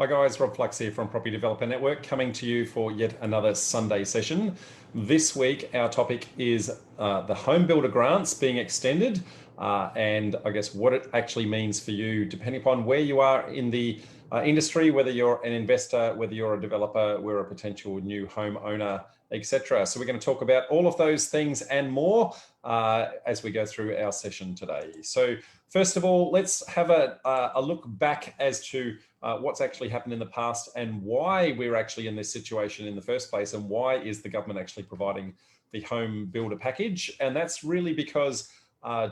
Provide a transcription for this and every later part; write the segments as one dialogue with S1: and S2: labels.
S1: Hi guys, Rob Flux here from Property Developer Network, coming to you for yet another Sunday session. This week our topic is the home builder grants being extended and I guess what it actually means for you depending upon where you are in the industry, whether you're an investor, whether you're a developer, we're a potential new home owner, etc. So we're going to talk about all of those things and more as we go through our session today. So first of all, let's have a look back as to what's actually happened in the past and why we're actually in this situation in the first place, and why is the government actually providing the home builder package. And that's really because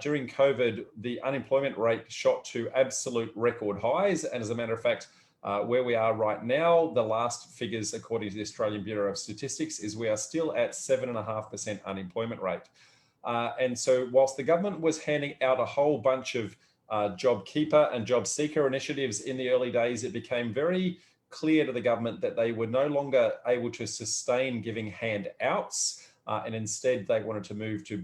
S1: during COVID, the unemployment rate shot to absolute record highs. And as a matter of fact, where we are right now, the last figures according to the Australian Bureau of Statistics is we are still at 7.5% unemployment rate. And so whilst the government was handing out a whole bunch of JobKeeper and JobSeeker initiatives in the early days, it became very clear to the government that they were no longer able to sustain giving handouts, and instead they wanted to move to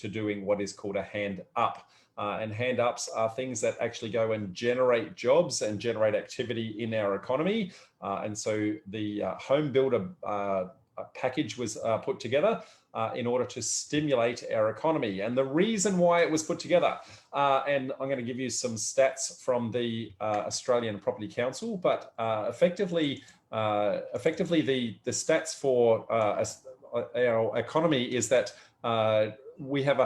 S1: doing what is called a hand up. And hand ups are things that actually go and generate jobs and generate activity in our economy. And so the home builder package was put together in order to stimulate our economy. And the reason why it was put together, and I'm going to give you some stats from the Australian Property Council, but effectively the stats for our economy is that we have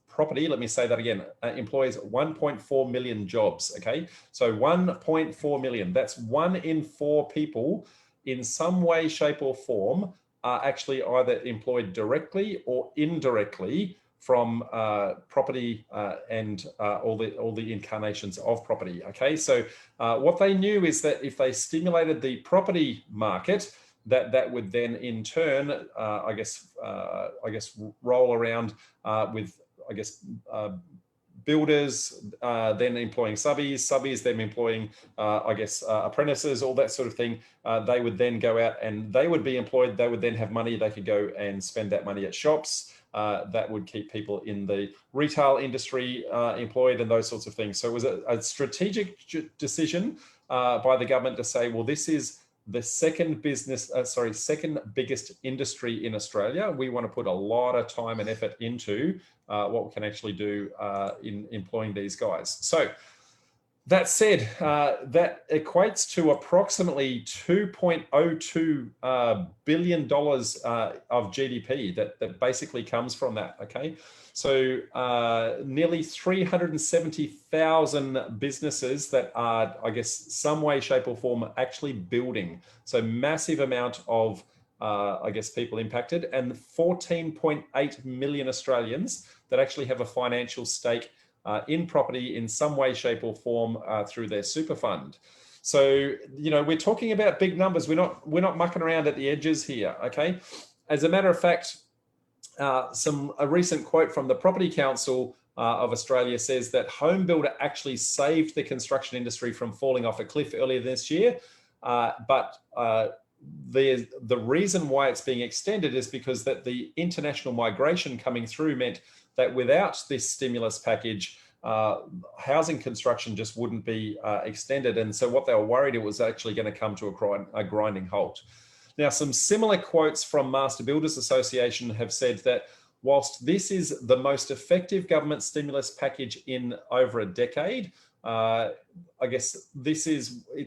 S1: property, let me say that again, employs 1.4 million jobs, okay? So 1.4 million, that's 1 in 4 people in some way, shape or form are actually either employed directly or indirectly from property and all the incarnations of property, okay? So what they knew is that if they stimulated the property market, that would then in turn, I guess roll around with, builders then employing subbies then employing, apprentices, all that sort of thing. They would then go out and they would be employed. They would then have money. They could go and spend that money at shops. That would keep people in the retail industry employed and those sorts of things. So it was a strategic decision by the government to say, well, this is the second biggest industry in Australia. We want to put a lot of time and effort into what we can actually do in employing these guys. So that said, that equates to approximately $2.02 billion of GDP that basically comes from that, okay? So nearly 370,000 businesses that are, some way, shape or form actually building. So massive amount of, people impacted, and 14.8 million Australians that actually have a financial stake in property in some way, shape or form through their super fund. So, we're talking about big numbers. We're not mucking around at the edges here, okay? As a matter of fact, a recent quote from the Property Council of Australia says that home builder actually saved the construction industry from falling off a cliff earlier this year. But the reason why it's being extended is because that the international migration coming through meant that without this stimulus package, housing construction just wouldn't be extended. And so what they were worried it was actually going to come to a grinding halt. Now, some similar quotes from Master Builders Association have said that whilst this is the most effective government stimulus package in over a decade, it's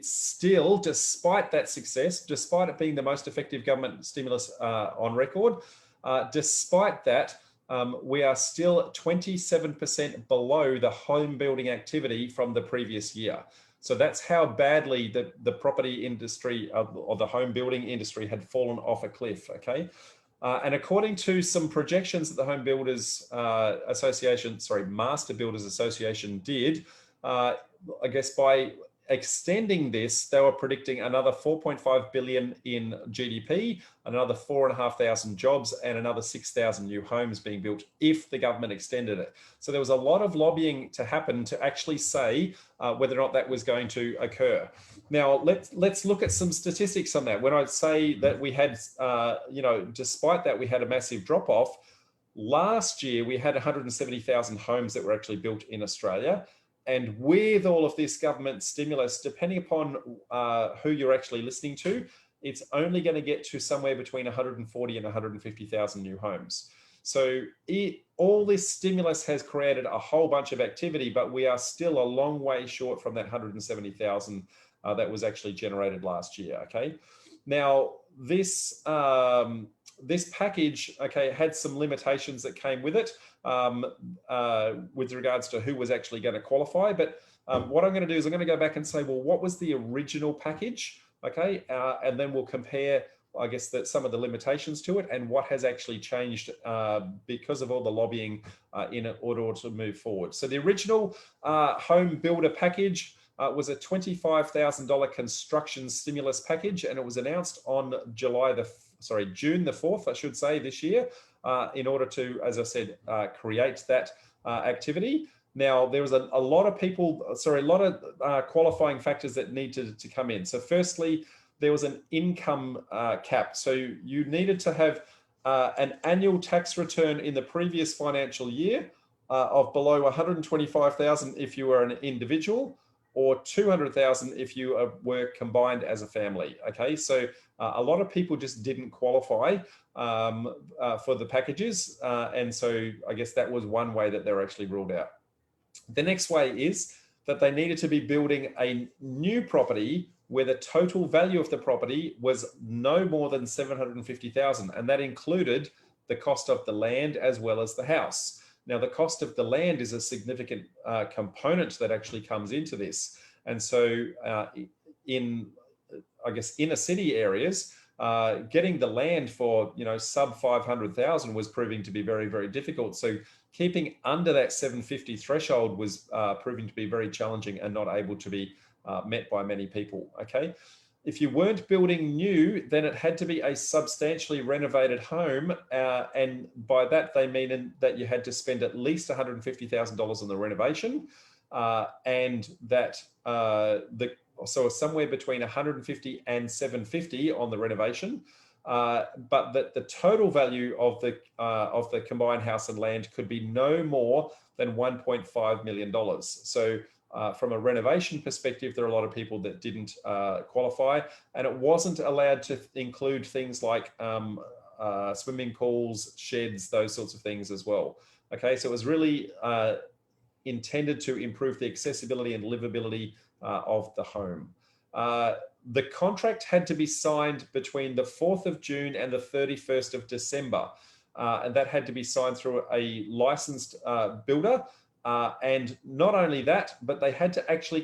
S1: still, despite that success, despite it being the most effective government stimulus on record, despite that, we are still 27% below the home building activity from the previous year. So that's how badly the property industry or the home building industry had fallen off a cliff, okay? And according to some projections that the Home Builders Master Builders Association did, by extending this, they were predicting another 4.5 billion in GDP, another 4,500 jobs, and another 6,000 new homes being built if the government extended it. So there was a lot of lobbying to happen to actually say whether or not that was going to occur. Now, let's look at some statistics on that. When I say that we had, despite that, we had a massive drop off. Last year, we had 170,000 homes that were actually built in Australia. And with all of this government stimulus, depending upon who you're actually listening to, it's only going to get to somewhere between 140 and 150,000 new homes. So all this stimulus has created a whole bunch of activity, but we are still a long way short from that 170,000 that was actually generated last year. Okay, now this this package, okay, had some limitations that came with it with regards to who was actually going to qualify. But what I'm going to do is I'm going to go back and say, well, what was the original package? Okay, and then we'll compare, I guess, that some of the limitations to it and what has actually changed because of all the lobbying in order to move forward. So the original home builder package was a $25,000 construction stimulus package, and it was announced on June the 4th, I should say, this year, in order to, as I said, create that activity. Now, there was a lot of qualifying factors that needed to come in. So firstly, there was an income cap. So you needed to have an annual tax return in the previous financial year of below 125,000 if you were an individual, or 200,000 if you were combined as a family. Okay, so a lot of people just didn't qualify for the packages, and so I guess that was one way that they were actually ruled out. The next way is that they needed to be building a new property where the total value of the property was no more than 750,000, and that included the cost of the land as well as the house. Now, the cost of the land is a significant component that actually comes into this, and so in, I guess, inner city areas, getting the land for sub 500,000 was proving to be very, very difficult. So keeping under that 750 threshold was proving to be very challenging and not able to be met by many people. Okay, if you weren't building new, then it had to be a substantially renovated home, and by that they mean that you had to spend at least $150,000 on the renovation, and that so somewhere between 150 and 750 on the renovation, but that the total value of the combined house and land could be no more than $1.5 million. So from a renovation perspective, there are a lot of people that didn't qualify, and it wasn't allowed to include things like swimming pools, sheds, those sorts of things as well. Okay, so it was really intended to improve the accessibility and livability of the home. The contract had to be signed between the 4th of June and the 31st of December, and that had to be signed through a licensed builder. And not only that, but they had to actually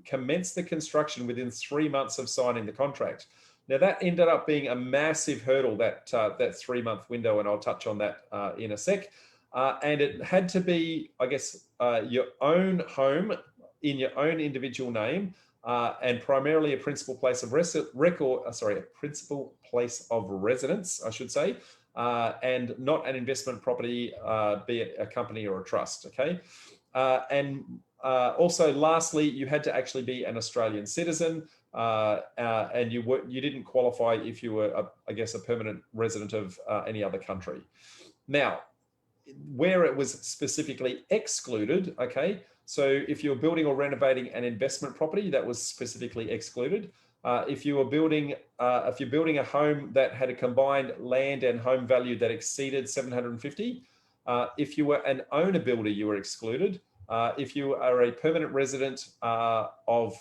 S1: commence the construction within 3 months of signing the contract. Now, that ended up being a massive hurdle, that 3-month window, and I'll touch on that in a sec. And it had to be, I guess, your own home in your own individual name, and primarily a principal place of principal place of residence, I should say, and not an investment property, be it a company or a trust. Okay, and also, lastly, you had to actually be an Australian citizen, and you didn't qualify if you were, I guess, a permanent resident of any other country. Now, where it was specifically excluded, okay, so if you're building or renovating an investment property, that was specifically excluded. If you're building a home that had a combined land and home value that exceeded 750, if you were an owner builder, you were excluded. If you are a permanent resident of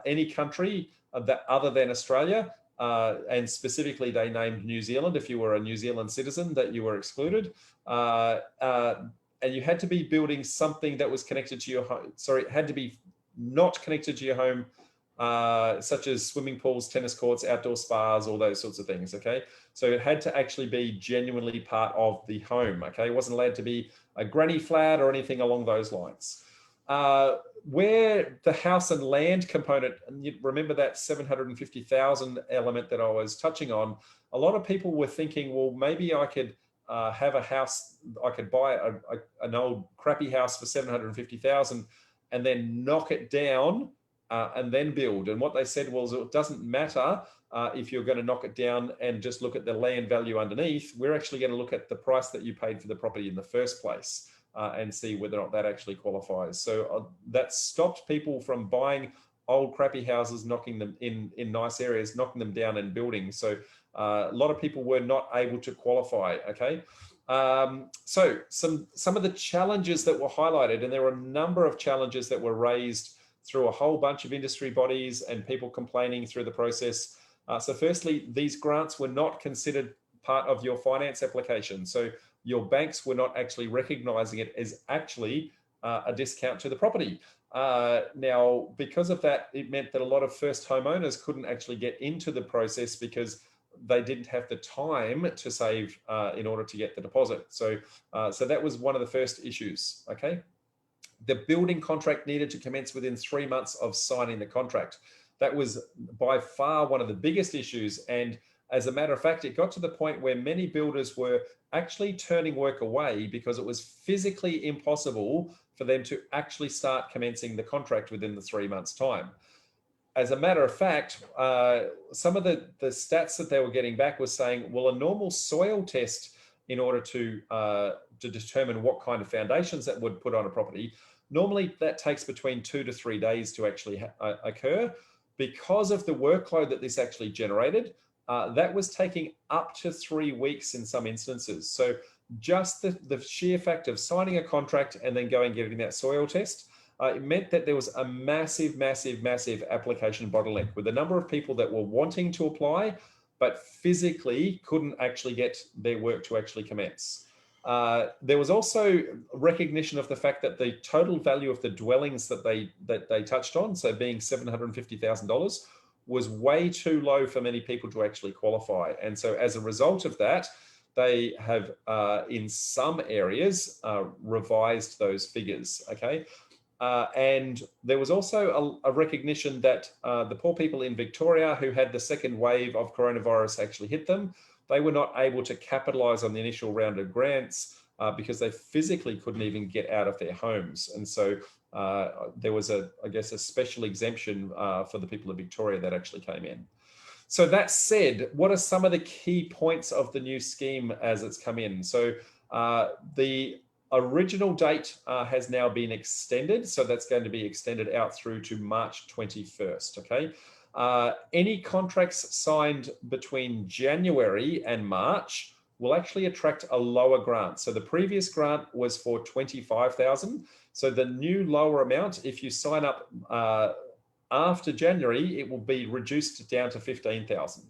S1: any country that other than Australia, and specifically they named New Zealand, if you were a New Zealand citizen, that you were excluded. And you had to be building something that was connected to your home. Sorry, it had to be not connected to your home, such as swimming pools, tennis courts, outdoor spas, all those sorts of things. Okay, so it had to actually be genuinely part of the home. Okay, it wasn't allowed to be a granny flat or anything along those lines. Where the house and land component, and you remember that 750,000 element that I was touching on, a lot of people were thinking, well, maybe I could have a house, I could buy an old crappy house for 750,000 and then knock it down and then build. And what they said was, it doesn't matter if you're going to knock it down and just look at the land value underneath. We're actually going to look at the price that you paid for the property in the first place. and see whether or not that actually qualifies. So that stopped people from buying old crappy houses, knocking them in nice areas, knocking them down and building. So a lot of people were not able to qualify. Okay. So some of the challenges that were highlighted, and there were a number of challenges that were raised through a whole bunch of industry bodies and people complaining through the process. So firstly, these grants were not considered part of your finance application. So your banks were not actually recognizing it as actually a discount to the property. Now, because of that, it meant that a lot of first homeowners couldn't actually get into the process because they didn't have the time to save in order to get the deposit. So that was one of the first issues, okay? The building contract needed to commence within 3 months of signing the contract. That was by far one of the biggest issues. And as a matter of fact, it got to the point where many builders were actually turning work away because it was physically impossible for them to actually start commencing the contract within the 3 months' time. As a matter of fact, some of the stats that they were getting back was saying, well, a normal soil test in order to determine what kind of foundations that would put on a property, normally that takes between 2 to 3 days to actually occur. Because of the workload that this actually generated, that was taking up to 3 weeks in some instances. So just the sheer fact of signing a contract and then going and getting that soil test, it meant that there was a massive application bottleneck with the number of people that were wanting to apply, but physically couldn't actually get their work to actually commence. There was also recognition of the fact that the total value of the dwellings that they touched on, so being $750,000, was way too low for many people to actually qualify. And so as a result of that, they have, in some areas, revised those figures, okay? And there was also a recognition that the poor people in Victoria who had the second wave of coronavirus actually hit them, they were not able to capitalize on the initial round of grants because they physically couldn't even get out of their homes. And so there was, I guess, a special exemption for the people of Victoria that actually came in. So that said, what are some of the key points of the new scheme as it's come in? So the original date has now been extended. So that's going to be extended out through to March 21st, okay? Any contracts signed between January and March will actually attract a lower grant. So the previous grant was for $25,000. So the new lower amount, if you sign up after January, it will be reduced down to $15,000.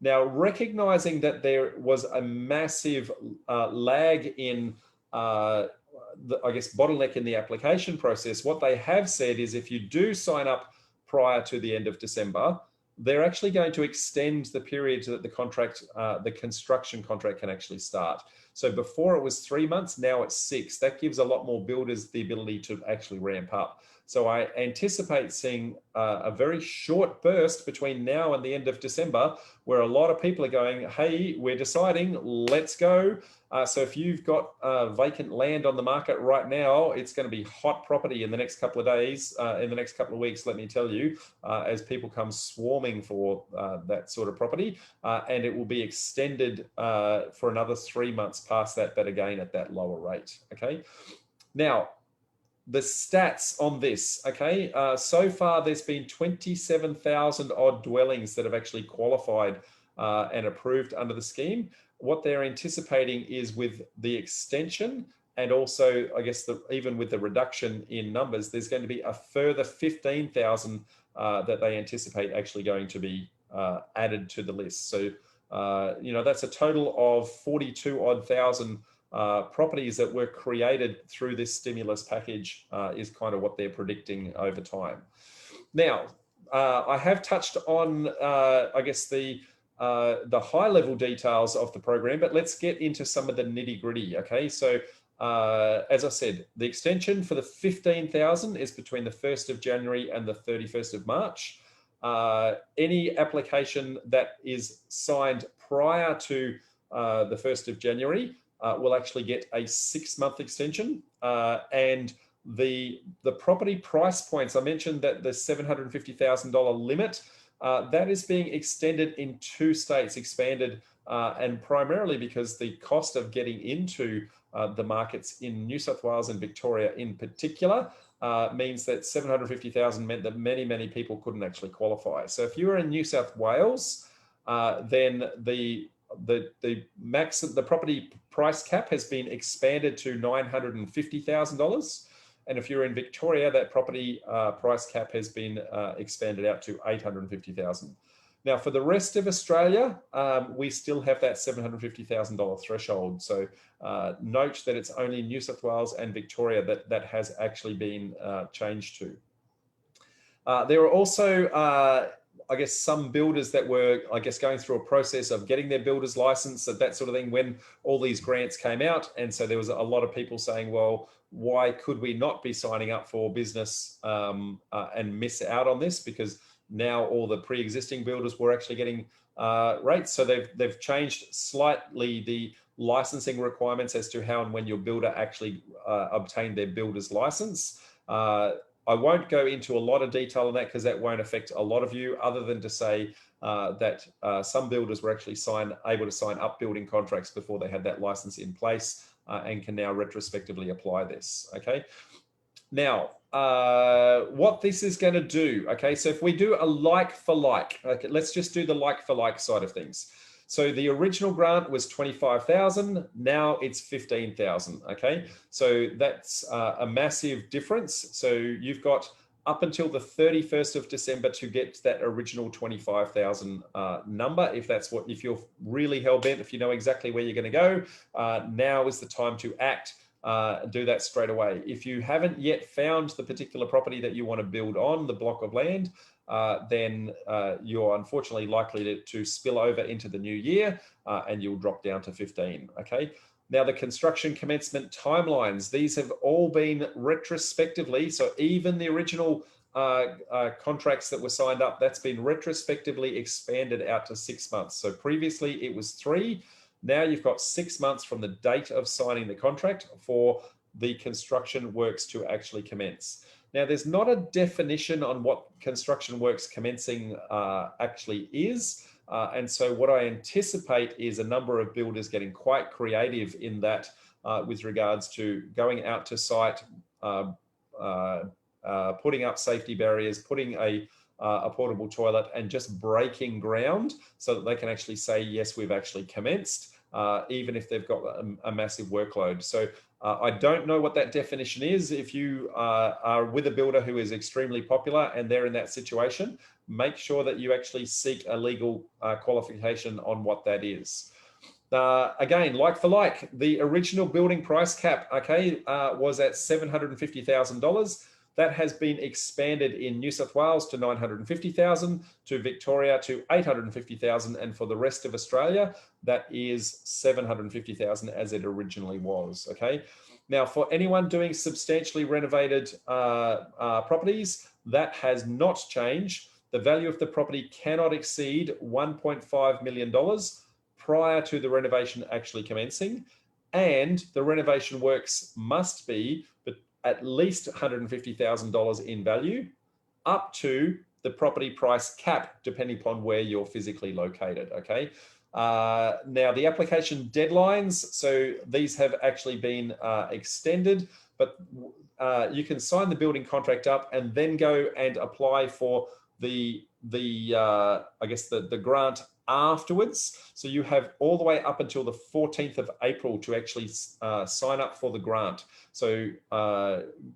S1: Now, recognizing that there was a massive lag in I guess, bottleneck in the application process, what they have said is if you do sign up prior to the end of December, they're actually going to extend the period so that the contract, the construction contract can actually start. So before it was 3 months, now it's 6. That gives a lot more builders the ability to actually ramp up. So I anticipate seeing a very short burst between now and the end of December where a lot of people are going, hey, we're deciding, let's go. So if you've got vacant land on the market right now, it's going to be hot property in the next couple of days, in the next couple of weeks, let me tell you, as people come swarming for that sort of property. And it will be extended for another 3 months past that, but again at that lower rate, okay? Now, the stats on this, okay? So far, there's been 27,000 odd dwellings that have actually qualified and approved under the scheme. What they're anticipating is with the extension and also, I guess, even with the reduction in numbers, there's going to be a further 15,000 that they anticipate actually going to be added to the list. So, you know, that's a total of 42 odd thousand properties that were created through this stimulus package is kind of what they're predicting over time. Now, I have touched on, I guess, the high level details of the program, but let's get into some of the nitty gritty, okay? So as I said, the extension for the 15,000 is between the 1st of January and the 31st of March. Any application that is signed prior to the 1st of January will actually get a 6-month extension. And the property price points, I mentioned that the $750,000 limit, that is being extended in 2 states, expanded and primarily because the cost of getting into the markets in New South Wales and Victoria in particular means that 750,000 meant that many people couldn't actually qualify. So if you were in New South Wales, then the property price cap has been expanded to $950,000. And if you're in Victoria, that property price cap has been expanded out to $850,000. Now, for the rest of Australia, we still have that $750,000 threshold. So note that it's only New South Wales and Victoria that has actually been changed to. There are also, I guess, some builders that were, I guess, going through a process of getting their builder's license, that sort of thing, when all these grants came out. And so there was a lot of people saying, well, why could we not be signing up for business and miss out on this? Because now all the pre-existing builders were actually getting rates. So they've changed slightly the licensing requirements as to how and when your builder actually obtained their builder's license. I won't go into a lot of detail on that because that won't affect a lot of you, other than to say that some builders were actually able to sign up building contracts before they had that license in place and can now retrospectively apply this, okay? Now, what this is going to do, okay, so if we do a like for like, okay, let's just do the like for like side of things. So the original grant was 25,000, now it's 15,000, okay? So that's a massive difference. So you've got up until the 31st of December to get that original 25,000 number. If you're really hell-bent, if you know exactly where you're gonna go, now is the time to act. Do that straight away. If you haven't yet found the particular property that you want to build on, the block of land, then you're unfortunately likely to spill over into the new year and you'll drop down to 15, okay? Now the construction commencement timelines, these have all been retrospectively, so even the original contracts that were signed up, that's been retrospectively expanded out to 6 months. So previously it was 3. Now you've got 6 months from the date of signing the contract for the construction works to actually commence. Now, there's not a definition on what construction works commencing actually is. And so what I anticipate is a number of builders getting quite creative in that with regards to going out to site, putting up safety barriers, putting a portable toilet, and just breaking ground so that they can actually say, yes, we've actually commenced, even if they've got a massive workload. So I don't know what that definition is. If you are with a builder who is extremely popular and they're in that situation, make sure that you actually seek a legal qualification on what that is. Again, like for like, the original building price cap, okay, was at $750,000. That has been expanded in New South Wales to 950,000, to Victoria to 850,000, and for the rest of Australia, that is 750,000 as it originally was, okay? Now, for anyone doing substantially renovated properties, that has not changed. The value of the property cannot exceed $1.5 million prior to the renovation actually commencing, and the renovation works must be at least $150,000 in value, up to the property price cap, depending upon where you're physically located, okay? Now, the application deadlines, so these have actually been extended, but you can sign the building contract up and then go and apply for the grant afterwards. So you have all the way up until the 14th of April to actually sign up for the grant. So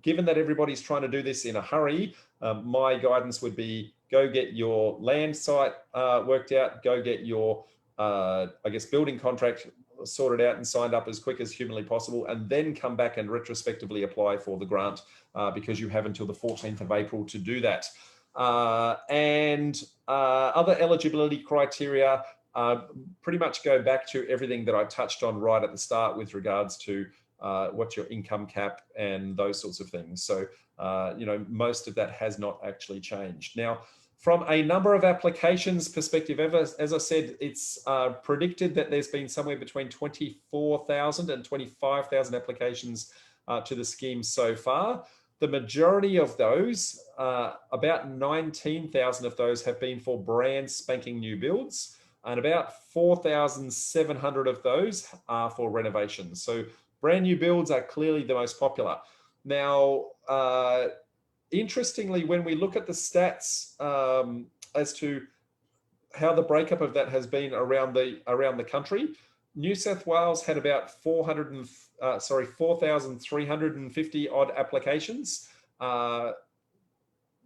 S1: given that everybody's trying to do this in a hurry, my guidance would be go get your land site worked out, go get your, building contract sorted out and signed up as quick as humanly possible, and then come back and retrospectively apply for the grant because you have until the 14th of April to do that. Other eligibility criteria pretty much go back to everything that I touched on right at the start with regards to what's your income cap and those sorts of things. So, most of that has not actually changed. Now, from a number of applications perspective, as I said, it's predicted that there's been somewhere between 24,000 and 25,000 applications to the scheme so far. The majority of those, about 19,000 of those have been for brand spanking new builds. and about 4,700 of those are for renovations. So brand new builds are clearly the most popular. Now, interestingly, when we look at the stats as to how the breakup of that has been around the country, New South Wales had about 4,350 odd applications.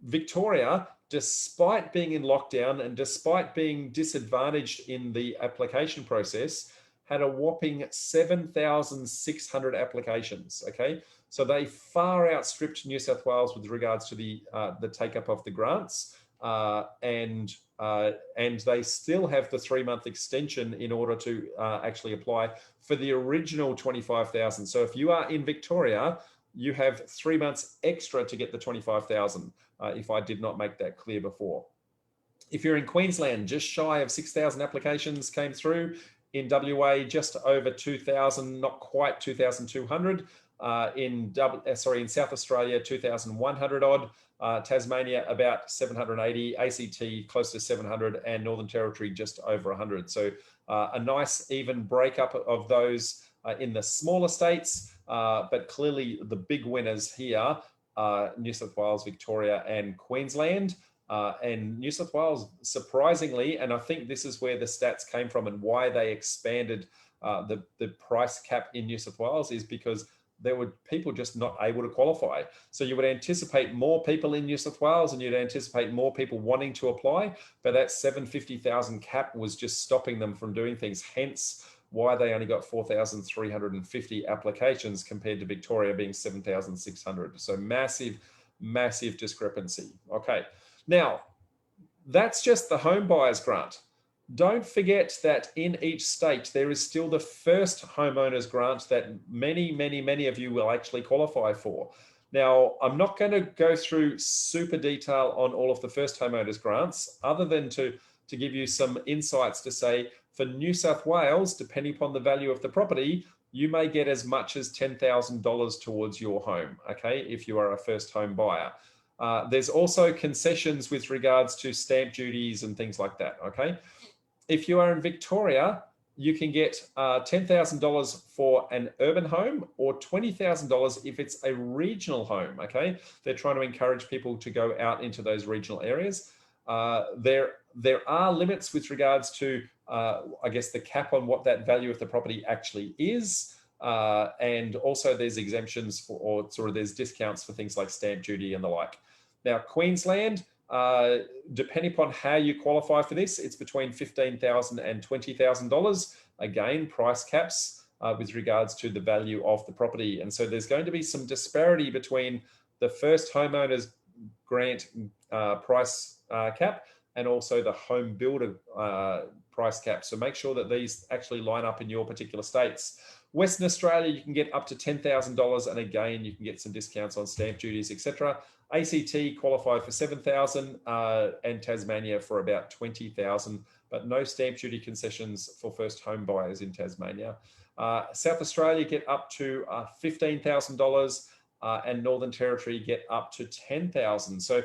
S1: Victoria, despite being in lockdown and despite being disadvantaged in the application process, had a whopping 7,600 applications. Okay, so they far outstripped New South Wales with regards to the take-up of the grants, and they still have the 3-month extension in order to actually apply for the original 25,000. So if you are in Victoria, you have 3 months extra to get the 25,000. If I did not make that clear before. If you're in Queensland, just shy of 6,000 applications came through. In WA, just over 2,000, not quite 2,200. In South Australia, 2,100 odd. Tasmania, about 780. ACT, close to 700. And Northern Territory, just over 100. So a nice even breakup of those in the smaller states. But clearly the big winners here are New South Wales, Victoria, and Queensland. And New South Wales, surprisingly, and I think this is where the stats came from and why they expanded the price cap in New South Wales, is because there were people just not able to qualify. So you would anticipate more people in New South Wales and you'd anticipate more people wanting to apply, but that 750,000 cap was just stopping them from doing things. Hence why they only got 4,350 applications compared to Victoria being 7,600. So massive, massive discrepancy. Okay. Now, that's just the home buyers grant. Don't forget that in each state, there is still the first homeowners grant that many of you will actually qualify for. Now, I'm not going to go through super detail on all of the first homeowners grants, other than to give you some insights to say, for New South Wales, depending upon the value of the property, you may get as much as $10,000 towards your home, okay, if you are a first home buyer. There's also concessions with regards to stamp duties and things like that, okay? If you are in Victoria, you can get $10,000 for an urban home or $20,000 if it's a regional home, okay? They're trying to encourage people to go out into those regional areas. There are limits with regards to, I guess, the cap on what that value of the property actually is. And also there's exemptions for, or sort of there's discounts for things like stamp duty and the like. Now, Queensland, depending upon how you qualify for this, it's between $15,000 and $20,000. Again, price caps with regards to the value of the property. And so there's going to be some disparity between the first homeowners grant price cap and also the home builder price cap. So make sure that these actually line up in your particular states. Western Australia, you can get up to $10,000, and again, you can get some discounts on stamp duties, etc. ACT qualified for $7,000 and Tasmania for about $20,000, but no stamp duty concessions for first home buyers in Tasmania. South Australia get up to $15,000 and Northern Territory get up to $10,000. So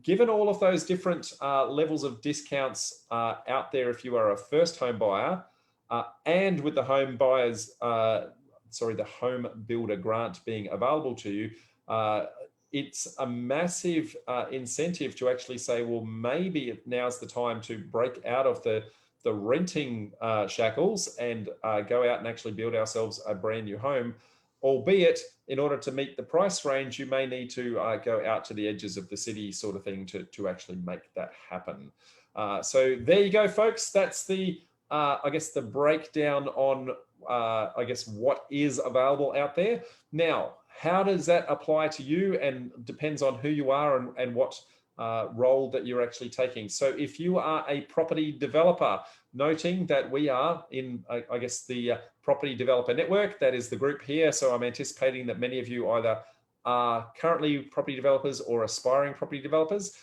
S1: given all of those different levels of discounts out there if you are a first home buyer, and with the home buyers, the home builder grant being available to you, it's a massive incentive to actually say, well, maybe now's the time to break out of the renting shackles and go out and actually build ourselves a brand new home. Albeit, in order to meet the price range, you may need to go out to the edges of the city sort of thing to actually make that happen. So there you go, folks. That's the I guess the breakdown on I guess what is available out there. Now, how does that apply to you? And depends on who you are and what role that you're actually taking. So if you are a property developer, noting that we are in, I guess, the Property Developer Network, that is the group here. So I'm anticipating that many of you either are currently property developers or aspiring property developers.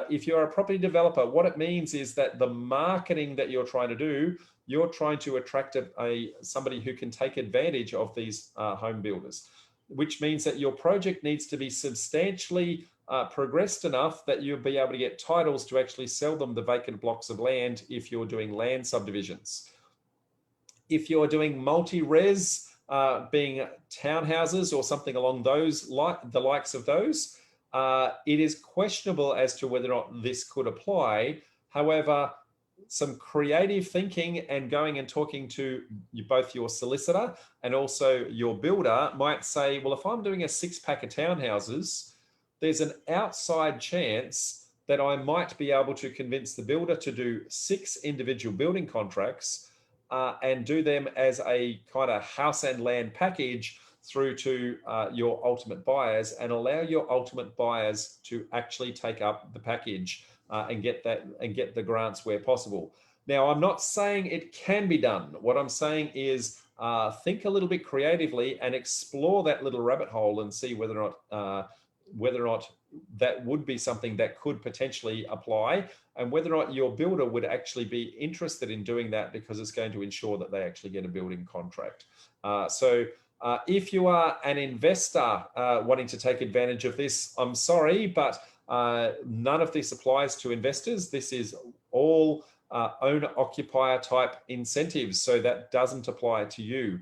S1: If you're a property developer, what it means is that the marketing that you're trying to do, you're trying to attract somebody who can take advantage of these home builders, which means that your project needs to be substantially progressed enough that you'll be able to get titles to actually sell them the vacant blocks of land if you're doing land subdivisions. If you're doing multi-res, being townhouses or something along those, the likes of those, it is questionable as to whether or not this could apply. However, some creative thinking and going and talking to both your solicitor and also your builder might say, well, if I'm doing a 6-pack of townhouses, there's an outside chance that I might be able to convince the builder to do 6 individual building contracts and do them as a kind of house and land package through to your ultimate buyers, and allow your ultimate buyers to actually take up the package and get the grants where possible. Now, I'm not saying it can be done. What I'm saying is think a little bit creatively and explore that little rabbit hole and see whether or not that would be something that could potentially apply, and whether or not your builder would actually be interested in doing that, because it's going to ensure that they actually get a building contract. If you are an investor wanting to take advantage of this, I'm sorry, but none of this applies to investors. This is all owner-occupier type incentives, so that doesn't apply to you.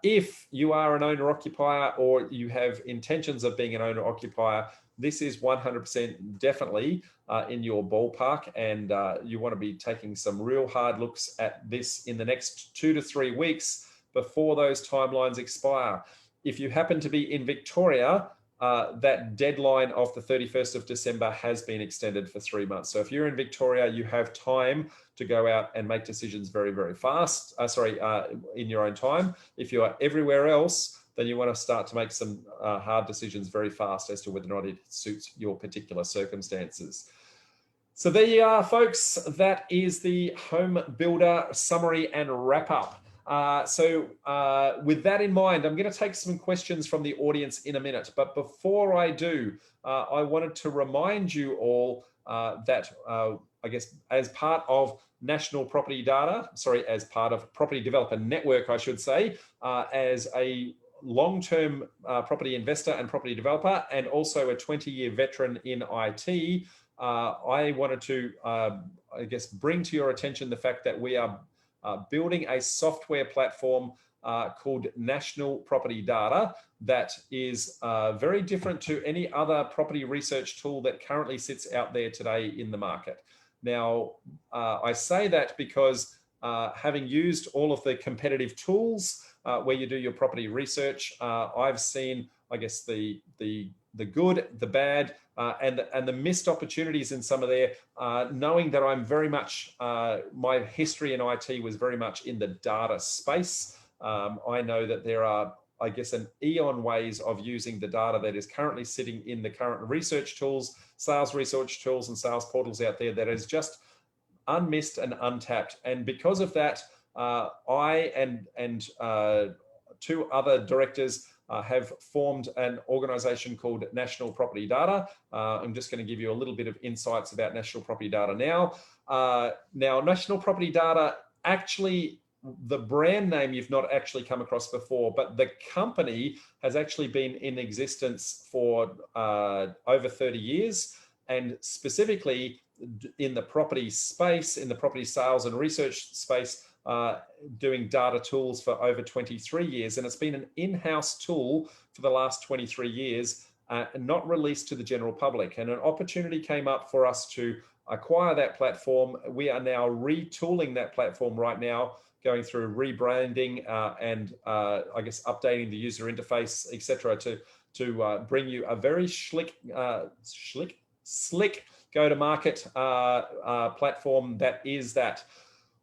S1: If you are an owner-occupier or you have intentions of being an owner-occupier, this is 100% definitely in your ballpark, and you want to be taking some real hard looks at this in the next 2 to 3 weeks before those timelines expire. If you happen to be in Victoria, that deadline of the 31st of December has been extended for 3 months. So if you're in Victoria, you have time to go out and make decisions very, very fast, in your own time. If you are everywhere else, then you want to start to make some hard decisions very fast as to whether or not it suits your particular circumstances. So there you are, folks. That is the home builder summary and wrap up. With that in mind, I'm going to take some questions from the audience in a minute. But before I do, I wanted to remind you all that I guess as part of National Property Data, as part of Property Developer Network, I should say, as a long-term property investor and property developer, and also a 20-year veteran in IT, I wanted to, I guess, bring to your attention the fact that we are building a software platform called National Property Data that is very different to any other property research tool that currently sits out there today in the market. Now, I say that because having used all of the competitive tools where you do your property research, I've seen, I guess, the good, the bad, and the missed opportunities in some of there, knowing that I'm very much, my history in IT was very much in the data space. I know that there are, I guess, an eon ways of using the data that is currently sitting in the current research tools, sales research tools and sales portals out there that is just unmissed and untapped. And because of that, I and 2 other directors have formed an organization called National Property Data. I'm just going to give you a little bit of insights about National Property Data now. Now, National Property Data, actually, the brand name you've not actually come across before, but the company has actually been in existence for over 30 years, and specifically in the property space, in the property sales and research space, doing data tools for over 23 years. And it's been an in-house tool for the last 23 years, not released to the general public. And an opportunity came up for us to acquire that platform. We are now retooling that platform right now, going through rebranding and I guess updating the user interface, etc., to bring you a very slick go-to-market platform that is that.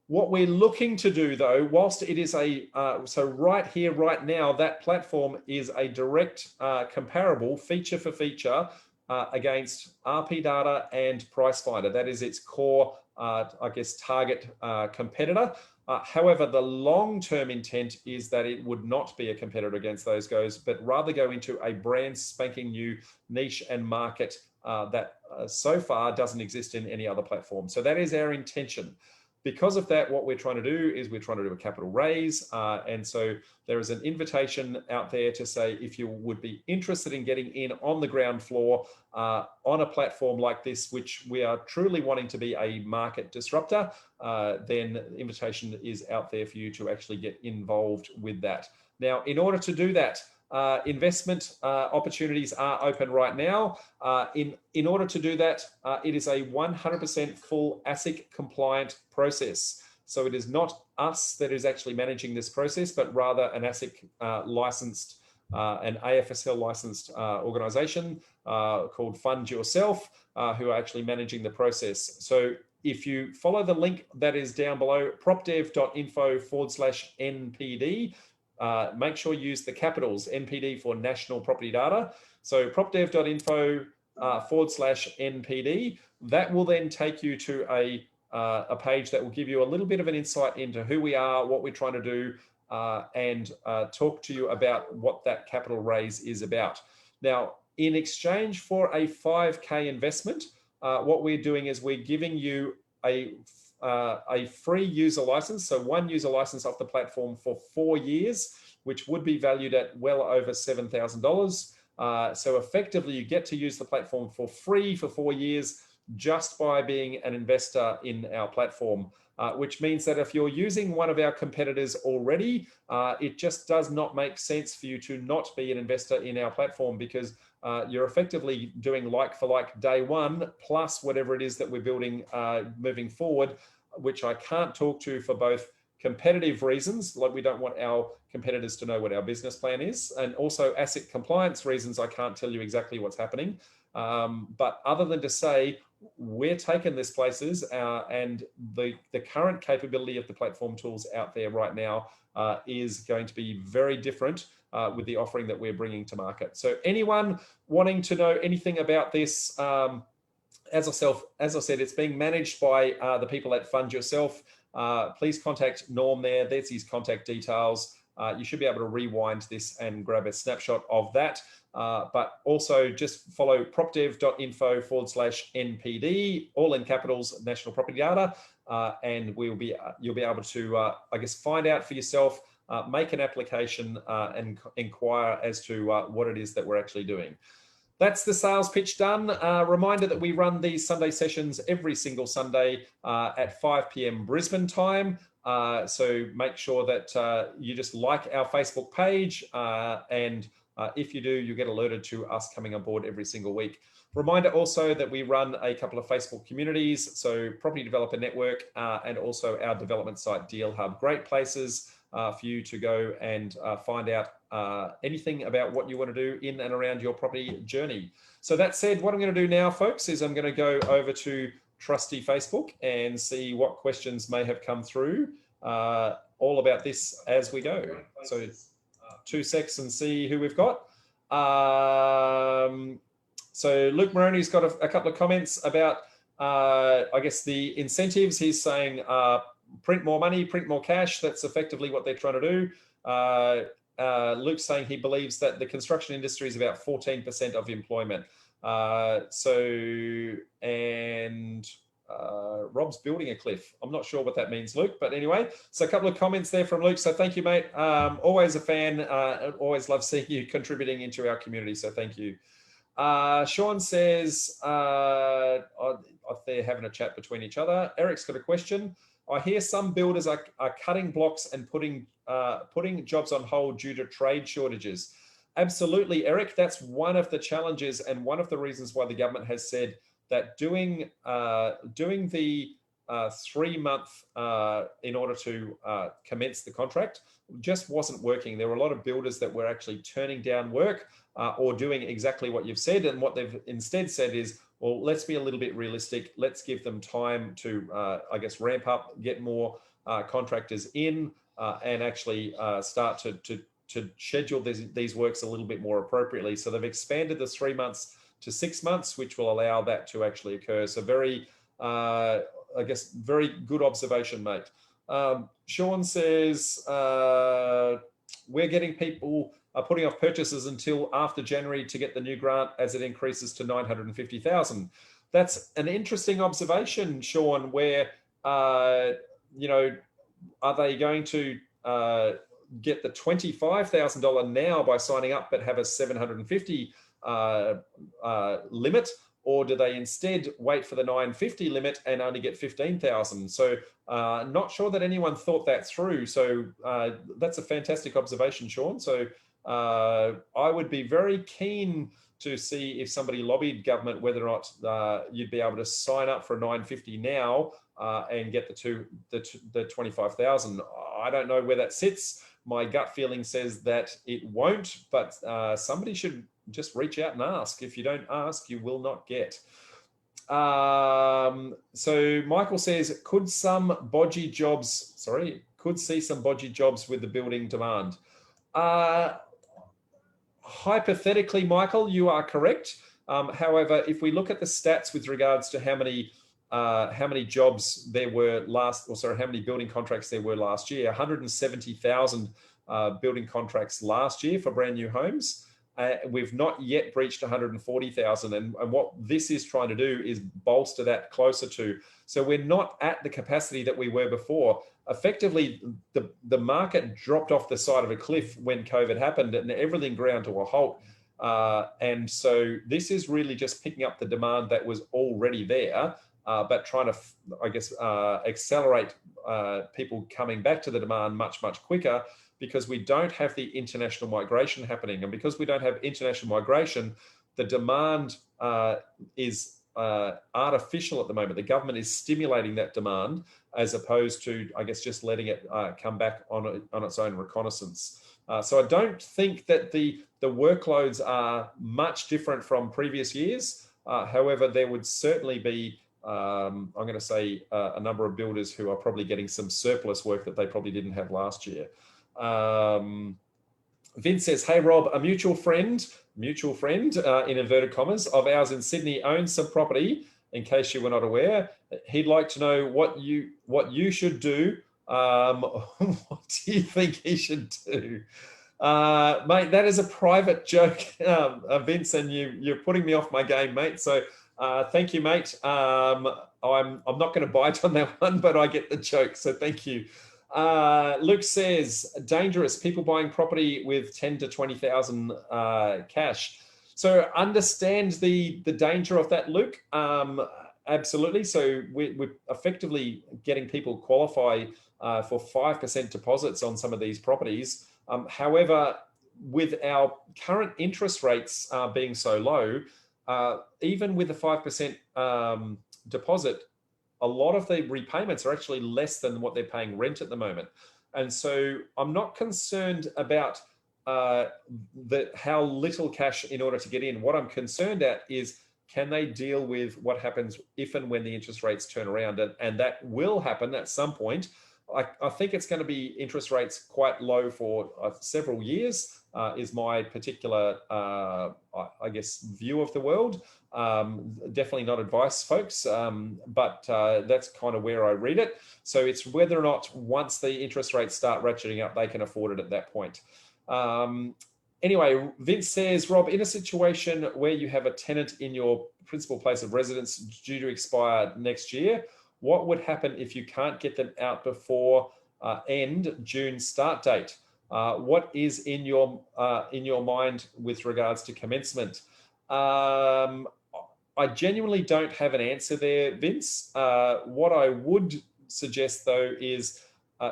S1: What we're looking to do, though, whilst it is so right here, right now, that platform is a direct comparable feature for feature against RP Data and Pricefinder. That is its core, I guess, target competitor. However, the long-term intent is that it would not be a competitor against those guys, but rather go into a brand spanking new niche and market that so far doesn't exist in any other platform. So that is our intention. because of that, what we're trying to do is we're trying to do a capital raise. And so there is an invitation out there to say, if you would be interested in getting in on the ground floor on a platform like this, which we are truly wanting to be a market disruptor, then the invitation is out there for you to actually get involved with that. Now, in order to do that, investment opportunities are open right now. In order to do that, it is a 100% full ASIC compliant process. So it is not us that is actually managing this process, but rather an ASIC licensed, an AFSL licensed organization called Fund Yourself, who are actually managing the process. So if you follow the link that is down below, propdev.info/NPD, make sure you use the capitals NPD for National Property Data. So propdev.info/NPD. That will then take you to a page that will give you a little bit of an insight into who we are, what we're trying to do, and talk to you about what that capital raise is about. Now, in exchange for a 5K investment, what we're doing is we're giving you a free user license. So one user license off the platform for 4 years, which would be valued at well over $7,000. So effectively you get to use the platform for free for 4 years just by being an investor in our platform, which means that if you're using one of our competitors already, it just does not make sense for you to not be an investor in our platform, because you're effectively doing like for like day one, plus whatever it is that we're building moving forward, which I can't talk to for both competitive reasons, like we don't want our competitors to know what our business plan is, and also ASIC compliance reasons, I can't tell you exactly what's happening. But other than to say, we're taking this places, and the current capability of the platform tools out there right now is going to be very different with the offering that we're bringing to market. So anyone wanting to know anything about this, as I said, it's being managed by the people at Fund Yourself. Please contact Norm there. There's his contact details. You should be able to rewind this and grab a snapshot of that. But also just follow propdev.info/NPD, all in capitals, National Property Data, and you'll be able to, I guess, find out for yourself, make an application, and inquire as to what it is that we're actually doing. That's the sales pitch done. Reminder that we run these Sunday sessions every single Sunday at 5 p.m. Brisbane time. So make sure that you just like our Facebook page, and if you do, you get alerted to us coming on board every single week. Reminder also that we run a couple of Facebook communities, so Property Developer Network and also our development site Deal Hub. Great places for you to go and find out anything about what you want to do in and around your property journey. So that said, what I'm going to do now, folks, is I'm going to go over to trusty Facebook and see what questions may have come through all about this as we go. So 2 secs and see who we've got. So Luke Moroney's got a couple of comments about, I guess, the incentives. He's saying print more money, print more cash. That's effectively what they're trying to do. Luke's saying he believes that the construction industry is about 14% of employment. Rob's building a cliff. I'm not sure what that means, Luke, but anyway, so a couple of comments there from Luke. So thank you, mate. Always a fan. Always love seeing you contributing into our community. So thank you. Sean says, they're having a chat between each other. Eric's got a question. I hear some builders are cutting blocks and putting jobs on hold due to trade shortages. Absolutely, Eric. That's one of the challenges and one of the reasons why the government has said that doing the 3 month in order to commence the contract just wasn't working. There were a lot of builders that were actually turning down work or doing exactly what you've said. And what they've instead said is, well, let's be a little bit realistic. Let's give them time to, I guess, ramp up, get more contractors in, and actually start to schedule these works a little bit more appropriately. So they've expanded the 3 months to 6 months, which will allow that to actually occur. So very, I guess, very good observation, mate. Sean says, we're getting people putting off purchases until after January to get the new grant as it increases to 950,000. That's an interesting observation, Sean, where are they going to get the $25,000 now by signing up, but have a 750 limit? Or do they instead wait for the 950 limit and only get 15,000? So not sure that anyone thought that through. So that's a fantastic observation, Sean. So I would be very keen to see if somebody lobbied government whether or not you'd be able to sign up for a 950 now and get the 25,000. I don't know where that sits. My gut feeling says that it won't, but somebody should just reach out and ask. If you don't ask, you will not get. So Michael says, could see some bodgy jobs with the building demand? Hypothetically, Michael, you are correct. However, if we look at the stats with regards to how many jobs there were how many building contracts there were last year, 170,000 building contracts last year for brand new homes. We've not yet breached 140,000. And what this is trying to do is bolster that closer to. So we're not at the capacity that we were before. Effectively, the market dropped off the side of a cliff when COVID happened and everything ground to a halt. And so this is really just picking up the demand that was already there, but trying to, accelerate people coming back to the demand much, much quicker, because we don't have the international migration happening. And because we don't have international migration, the demand is artificial at the moment. The government is stimulating that demand as opposed to, just letting it come back on its own reconnaissance. So I don't think that the workloads are much different from previous years. However, there would certainly be, I'm going to say, a number of builders who are probably getting some surplus work that they probably didn't have last year. Vince says, hey, Rob, a mutual friend, in inverted commas, of ours in Sydney owns some property, in case you were not aware. He'd like to know what you should do. What do you think he should do? Mate, that is a private joke, Vince, and you're putting me off my game, mate. So thank you, mate. I'm not going to bite on that one, but I get the joke. So thank you. Luke says, dangerous, people buying property with 10 to 20,000 cash. So understand the danger of that, Luke. Absolutely. So we're effectively getting people qualify for 5% deposits on some of these properties. However, with our current interest rates being so low, even with the 5% deposit, a lot of the repayments are actually less than what they're paying rent at the moment. And so I'm not concerned about how little cash in order to get in. What I'm concerned at is, can they deal with what happens if and when the interest rates turn around? And that will happen at some point. I think it's going to be interest rates quite low for several years, is my particular, view of the world. Definitely not advice, folks, but that's kind of where I read it. So it's whether or not once the interest rates start ratcheting up, they can afford it at that point. Anyway, Vince says, Rob, in a situation where you have a tenant in your principal place of residence due to expire next year, what would happen if you can't get them out before end June start date? What is in your mind with regards to commencement? I genuinely don't have an answer there, Vince. What I would suggest, though, is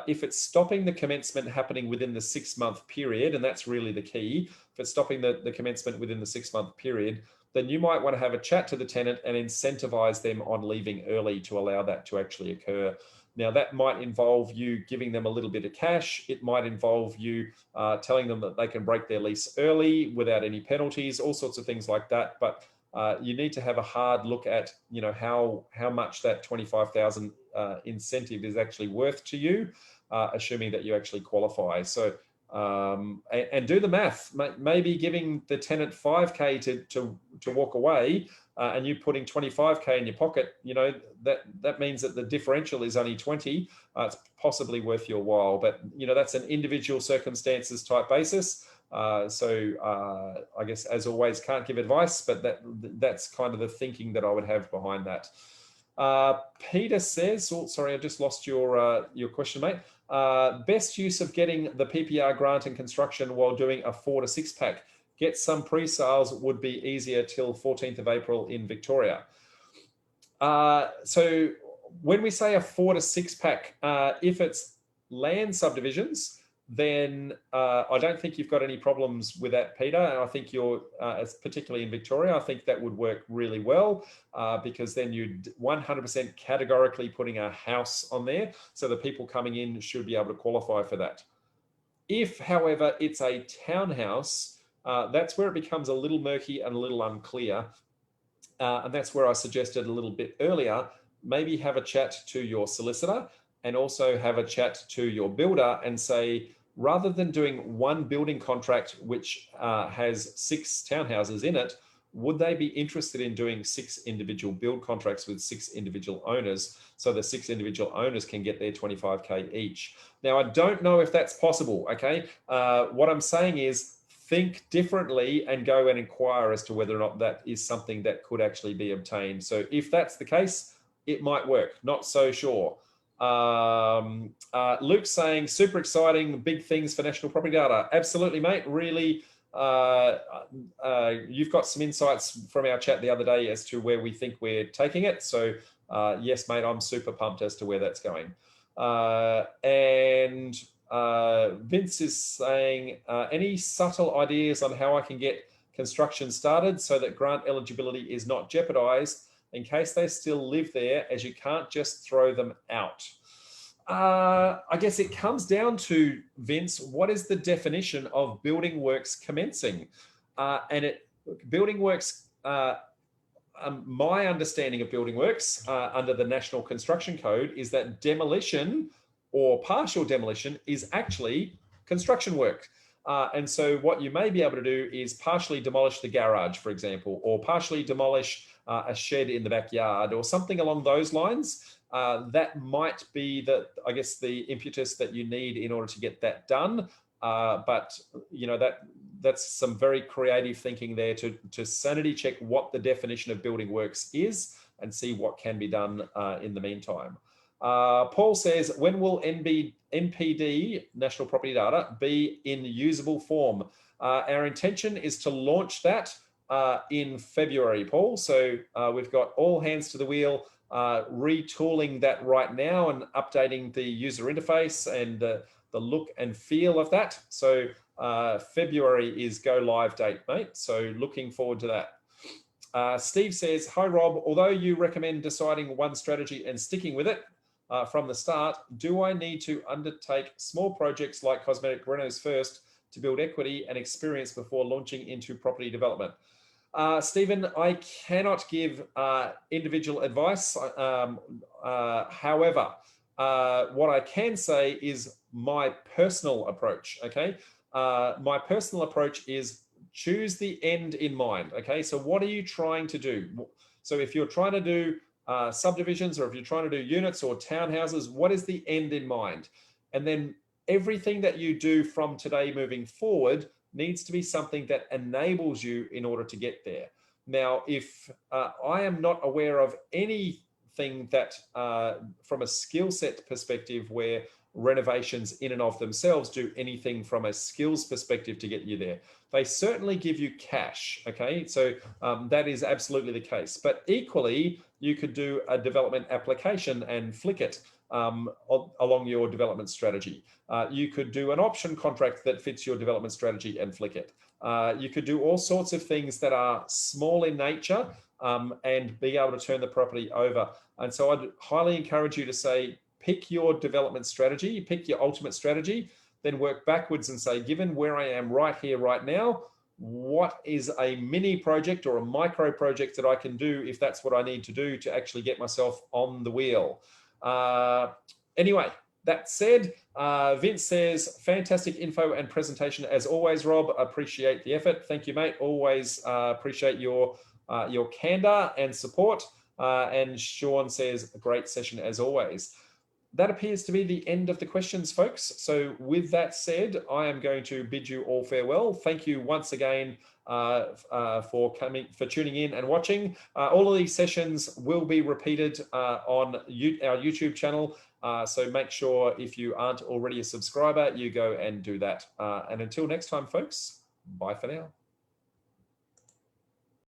S1: if it's stopping the commencement happening within the 6-month period, and that's really the key, if it's stopping the commencement within the 6-month period, then you might want to have a chat to the tenant and incentivize them on leaving early to allow that to actually occur. Now, that might involve you giving them a little bit of cash. It might involve you telling them that they can break their lease early without any penalties, all sorts of things like that. But you need to have a hard look at, how much that 25,000 incentive is actually worth to you, assuming that you actually qualify. So, and do the math. Maybe giving the tenant 5K to walk away, and you putting 25K in your pocket, that means that the differential is only 20. It's possibly worth your while, but that's an individual circumstances type basis. So I guess, as always, can't give advice, but that's kind of the thinking that I would have behind that. Peter says, oh, sorry, I just lost your question, mate. Best use of getting the PPR grant in construction while doing a 4 to 6 pack. Get some pre-sales would be easier till 14th of April in Victoria. So when we say a 4 to 6 pack, if it's land subdivisions, then I don't think you've got any problems with that, Peter. And I think you're, particularly in Victoria, I think that would work really well because then you're 100% categorically putting a house on there. So the people coming in should be able to qualify for that. If, however, it's a townhouse, that's where it becomes a little murky and a little unclear. And that's where I suggested a little bit earlier, maybe have a chat to your solicitor and also have a chat to your builder and say, rather than doing one building contract, which has 6 townhouses in it, would they be interested in doing 6 individual build contracts with 6 individual owners so the 6 individual owners can get their 25K each? Now, I don't know if that's possible, okay? What I'm saying is think differently and go and inquire as to whether or not that is something that could actually be obtained. So if that's the case, it might work, not so sure. Luke's saying, super exciting, big things for National Property Data. Absolutely, mate. Really, you've got some insights from our chat the other day as to where we think we're taking it. So yes, mate, I'm super pumped as to where that's going. And Vince is saying, any subtle ideas on how I can get construction started so that grant eligibility is not jeopardized in case they still live there, as you can't just throw them out? I guess it comes down to, Vince, what is the definition of building works commencing? Building works, my understanding of building works under the National Construction Code is that demolition or partial demolition is actually construction work. And so what you may be able to do is partially demolish the garage, for example, or partially demolish a shed in the backyard or something along those lines. That might be I guess the impetus that you need in order to get that done. But you know, that's some very creative thinking there to sanity check what the definition of building works is and see what can be done in the meantime. Paul says, when will NPD, National Property Data, be in usable form? Our intention is to launch that in February, Paul. So we've got all hands to the wheel, retooling that right now and updating the user interface and the look and feel of that. So February is go live date, mate. So looking forward to that. Steve says, hi, Rob. Although you recommend deciding one strategy and sticking with it from the start, do I need to undertake small projects like cosmetic renos first to build equity and experience before launching into property development? Stephen, I cannot give individual advice. However, what I can say is my personal approach, okay? My personal approach is choose the end in mind, okay? So what are you trying to do? So if you're trying to do subdivisions, or if you're trying to do units or townhouses, what is the end in mind? And then everything that you do from today moving forward needs to be something that enables you in order to get there. Now, if I am not aware of anything that from a skill set perspective where renovations in and of themselves do anything from a skills perspective to get you there, they certainly give you cash, okay? So that is absolutely the case. But equally, you could do a development application and flick it along your development strategy. You could do an option contract that fits your development strategy and flick it. You could do all sorts of things that are small in nature and be able to turn the property over. And so I'd highly encourage you to say, pick your development strategy, pick your ultimate strategy, then work backwards and say, given where I am right here, right now, what is a mini project or a micro project that I can do if that's what I need to do to actually get myself on the wheel? Anyway, that said, Vince says, fantastic info and presentation as always, Rob. Appreciate the effort. Thank you, mate. Always appreciate your candor and support. And Sean says, a great session as always. that appears to be the end of the questions, folks. So with that said, I am going to bid you all farewell. Thank you once again for tuning in and watching. All of these sessions will be repeated on our YouTube channel. So make sure, if you aren't already a subscriber, you go and do that. And until next time, folks, bye for now.